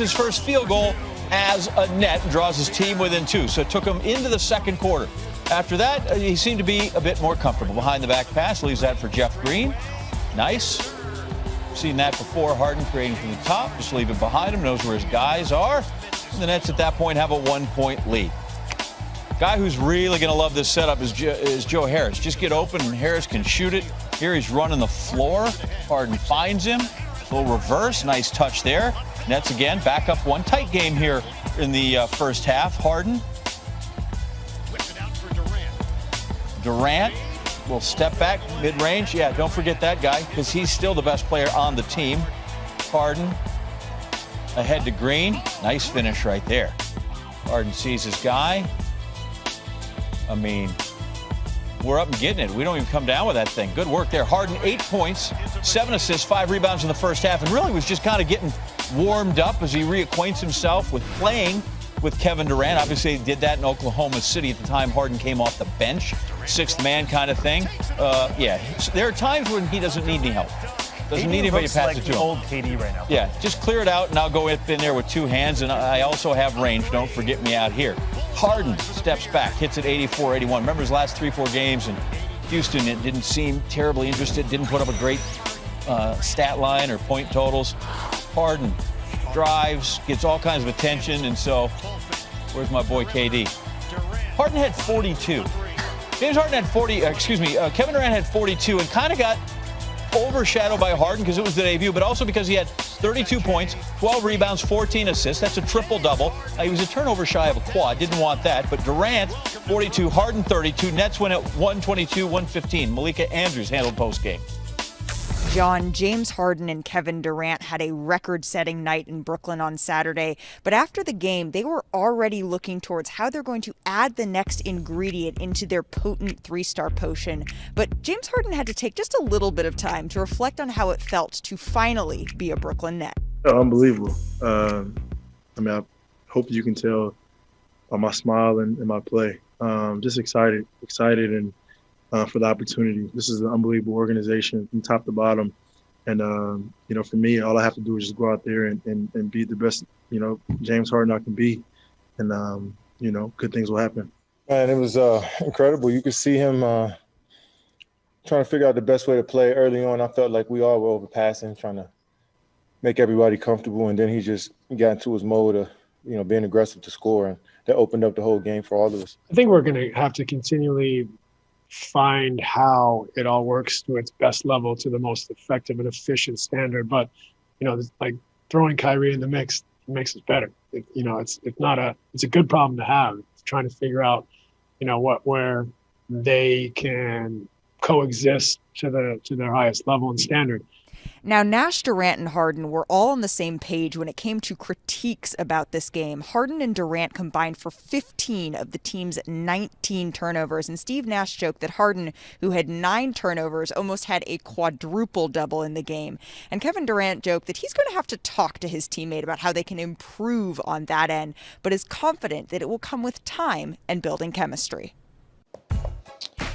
his first field goal as a net and draws his team within 2. So it took him into the second quarter. After that, he seemed to be a bit more comfortable. Behind the back pass, leaves that for Jeff Green. Nice. Seen that before. Harden creating from the top. Just leave it behind him. Knows where his guys are. And the Nets at that point have a 1-point lead. Guy who's really going to love this setup is Joe Harris. Just get open and Harris can shoot it. Here he's running the floor. Harden finds him. A little reverse. Nice touch there. Nets again. Back up 1. Tight game here in the first half. Harden. Durant will step back mid-range. Yeah, don't forget that guy because he's still the best player on the team. Harden ahead to Green. Nice finish right there. Harden sees his guy. I mean, we're up and getting it. We don't even come down with that thing. Good work there. Harden, 8 points, 7 assists, 5 rebounds in the first half, and really was just kind of getting warmed up as he reacquaints himself with playing with Kevin Durant. Obviously, he did that in Oklahoma City at the time Harden came off the bench. Sixth man kind of thing. Yeah, there are times when he doesn't need any help. Doesn't need anybody to pass like it to him. Old KD right now. Yeah, just clear it out, and I'll go up in there with 2 hands, and I also have range. Don't forget me out here. Harden steps back, hits it 84-81. Remember his last 3-4 games in Houston, it didn't seem terribly interested, didn't put up a great stat line or point totals. Harden drives, gets all kinds of attention, and so where's my boy KD? Harden had 42. James Harden had 40, Kevin Durant had 42 and kind of got overshadowed by Harden because it was the debut, but also because he had 32 points, 12 rebounds, 14 assists. That's a triple-double. He was a turnover shy of a quad. Didn't want that. But Durant, 42, Harden, 32. Nets win at 122-115. Malika Andrews handled postgame. John, James Harden and Kevin Durant had a record-setting night in Brooklyn on Saturday, but after the game, they were already looking towards how they're going to add the next ingredient into their potent 3-star potion. But James Harden had to take just a little bit of time to reflect on how it felt to finally be a Brooklyn Net. Unbelievable. I hope you can tell by my smile and my play. Just excited and for the opportunity. This is an unbelievable organization from top to bottom. And, for me, all I have to do is just go out there and be the best, James Harden I can be. And, good things will happen. Man, it was incredible. You could see him trying to figure out the best way to play early on. I felt like we all were overpassing, trying to make everybody comfortable. And then he just got into his mode of, being aggressive to score. And that opened up the whole game for all of us. I think we're going to have to continually find how it all works to its best level to the most effective and efficient standard. But, like throwing Kyrie in the mix makes us better. It's a good problem to have. It's trying to figure out, where they can coexist to their highest level and standard. Now, Nash, Durant, and Harden were all on the same page when it came to critiques about this game. Harden and Durant combined for 15 of the team's 19 turnovers, and Steve Nash joked that Harden, who had 9 turnovers, almost had a quadruple-double in the game. And Kevin Durant joked that he's going to have to talk to his teammate about how they can improve on that end, but is confident that it will come with time and building chemistry.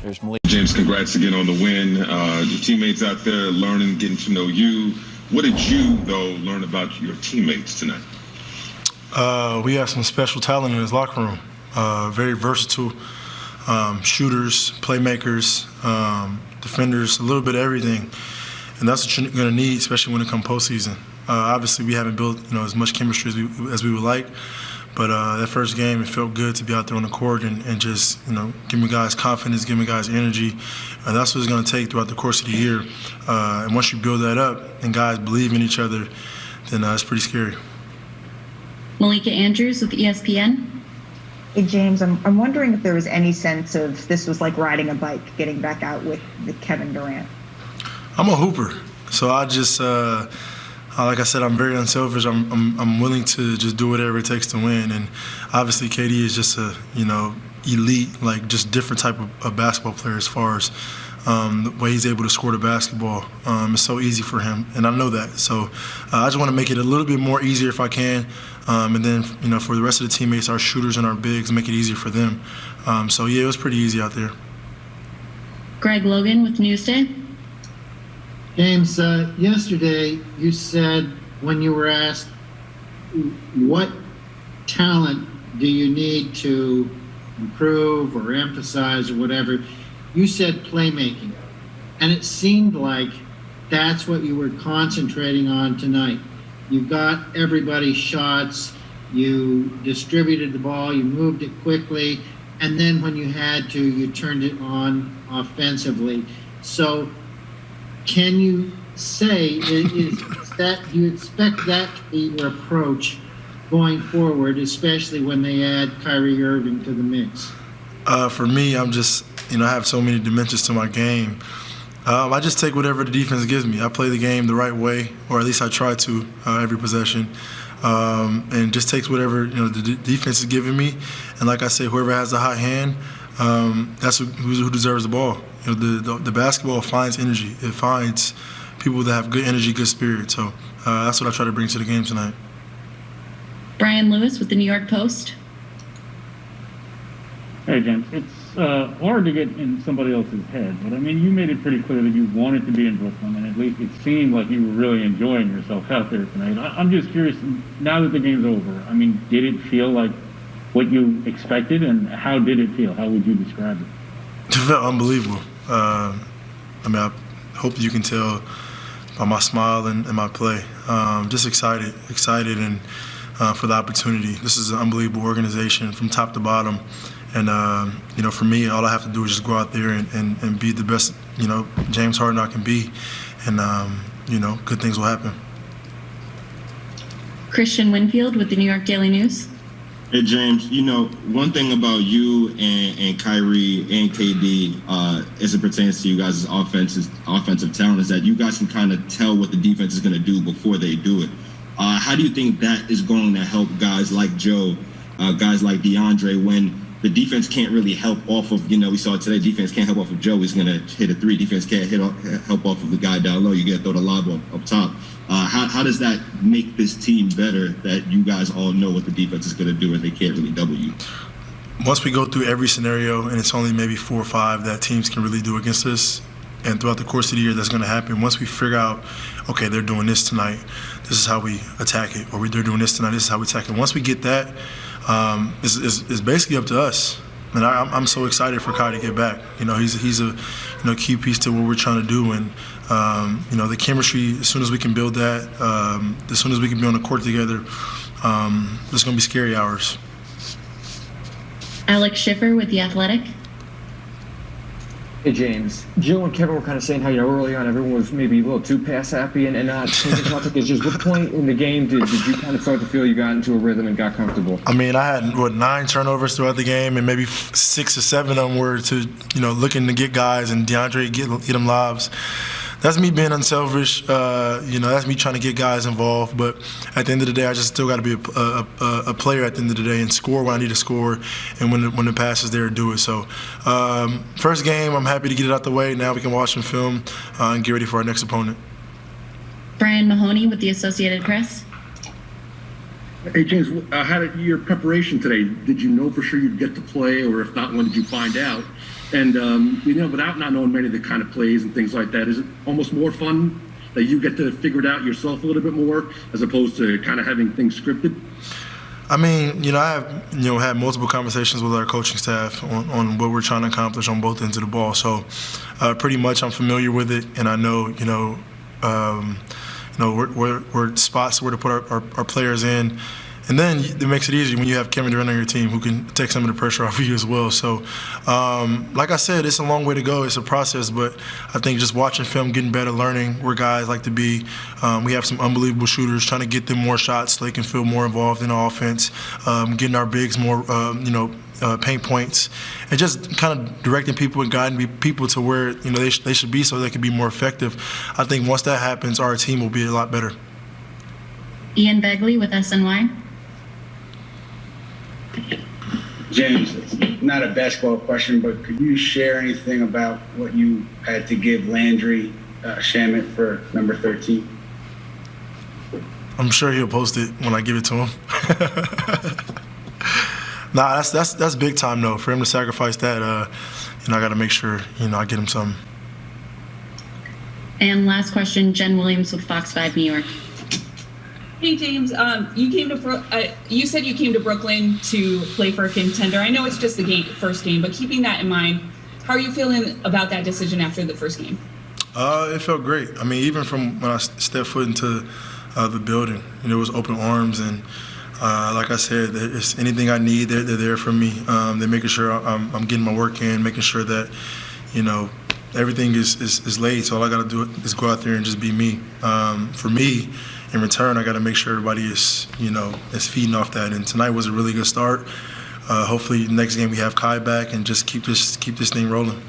There's Malik. James, congrats again on the win. Your teammates out there learning, getting to know you. What did you, though, learn about your teammates tonight? We have some special talent in his locker room. Very versatile shooters, playmakers, defenders, a little bit of everything. And that's what you're going to need, especially when it comes postseason. Obviously, we haven't built as much chemistry as we would like. But that first game, it felt good to be out there on the court and just, giving guys confidence, giving guys energy. And that's what it's going to take throughout the course of the year. And once you build that up and guys believe in each other, then it's pretty scary. Malika Andrews with ESPN. Hey, James, I'm wondering if there was any sense of this was like riding a bike, getting back out with Kevin Durant. I'm a hooper, so I just like I said, I'm very unselfish. I'm willing to just do whatever it takes to win. And obviously, KD is just a elite, like just different type of basketball player as far as the way he's able to score the basketball. It's so easy for him, and I know that. So I just want to make it a little bit more easier if I can. And then for the rest of the teammates, our shooters and our bigs, make it easier for them. So yeah, it was pretty easy out there. Greg Logan with Newsday. James, yesterday you said when you were asked what talent do you need to improve or emphasize or whatever? You said playmaking, and it seemed like that's what you were concentrating on tonight. You got everybody's shots, you distributed the ball, you moved it quickly, and then when you had to, you turned it on offensively. So can you say, is that, do you expect that to be your approach going forward, especially when they add Kyrie Irving to the mix? For me, I'm just, I have so many dimensions to my game. I just take whatever the defense gives me. I play the game the right way, or at least I try to every possession, and just takes whatever the defense is giving me. And like I say, whoever has a hot hand, that's who deserves the ball. The basketball finds energy. It finds people that have good energy, good spirit. So that's what I try to bring to the game tonight. Brian Lewis with the New York Post. Hey, James. It's hard to get in somebody else's head, but I mean, you made it pretty clear that you wanted to be in Brooklyn, and at least it seemed like you were really enjoying yourself out there tonight. I'm just curious, now that the game's over, I mean, did it feel like what you expected, and how did it feel? How would you describe it? It felt unbelievable. I hope you can tell by my smile and my play. Just excited, and for the opportunity. This is an unbelievable organization from top to bottom. And, for me, all I have to do is just go out there and be the best, James Harden I can be. And, good things will happen. Christian Winfield with the New York Daily News. Hey, James, one thing about you and Kyrie and KD as it pertains to you guys' offensive talent is that you guys can kind of tell what the defense is going to do before they do it. How do you think that is going to help guys like Joe, guys like DeAndre, when the defense can't really help off of, we saw today, defense can't help off of Joe. He's going to hit a three. Defense can't help off of the guy down low. You got to throw the lob up top. How does that make this team better, that you guys all know what the defense is going to do and they can't really double you? Once we go through every scenario, and it's only maybe 4 or 5 that teams can really do against us, and throughout the course of the year that's going to happen, once we figure out, okay, they're doing this tonight, this is how we attack it, or they're doing this tonight, this is how we attack it. Once we get that, it's basically up to us. And I'm so excited for Kai to get back. He's a key piece to what we're trying to do. And the chemistry, as soon as we can build that, as soon as we can be on the court together, it's going to be scary hours. Alex Schiffer with The Athletic. Hey, James. Joe and Kevin were kind of saying how, early on everyone was maybe a little too pass happy and not taking contact. It's just what point in the game did you kind of start to feel you got into a rhythm and got comfortable? I mean, I had, 9 turnovers throughout the game, and maybe 6 or 7 of them were to, looking to get guys and DeAndre get them lobs. That's me being unselfish. That's me trying to get guys involved. But at the end of the day, I just still got to be a player at the end of the day and score when I need to score, and when the pass is there, do it. So first game, I'm happy to get it out the way. Now we can watch some film and get ready for our next opponent. Brian Mahoney with the Associated Press. Hey, James, how did your preparation today? Did you know for sure you'd get to play, or if not, when did you find out? And, without not knowing many of the kind of plays and things like that, is it almost more fun that you get to figure it out yourself a little bit more as opposed to kind of having things scripted? I mean, I have, had multiple conversations with our coaching staff on what we're trying to accomplish on both ends of the ball. So pretty much I'm familiar with it, and I know, where spots where to put our players in. And then it makes it easier when you have Kevin Durant on your team who can take some of the pressure off of you as well. So, like I said, it's a long way to go. It's a process, but I think just watching film, getting better, learning where guys like to be. We have some unbelievable shooters, trying to get them more shots so they can feel more involved in the offense, getting our bigs more, paint points, and just kind of directing people and guiding people to where, they should be so they can be more effective. I think once that happens, our team will be a lot better. Ian Begley with SNY. James, it's not a basketball question, but could you share anything about what you had to give Landry Shamet for number 13? I'm sure he'll post it when I give it to him. Nah, that's big time though. For him to sacrifice that, I got to make sure I get him something. And last question, Jen Williams with Fox 5 New York. Hey James, you said you came to Brooklyn to play for a contender. I know it's just the first game, but keeping that in mind, how are you feeling about that decision after the first game? It felt great. I mean, even from when I stepped foot into the building, it was open arms, and like I said, it's anything I need, they're there for me. They're making sure I'm getting my work in, making sure that everything is laid. So all I got to do is go out there and just be me. For me, in return, I got to make sure everybody is feeding off that. And tonight was a really good start. Hopefully, next game we have Kai back and just keep this thing rolling.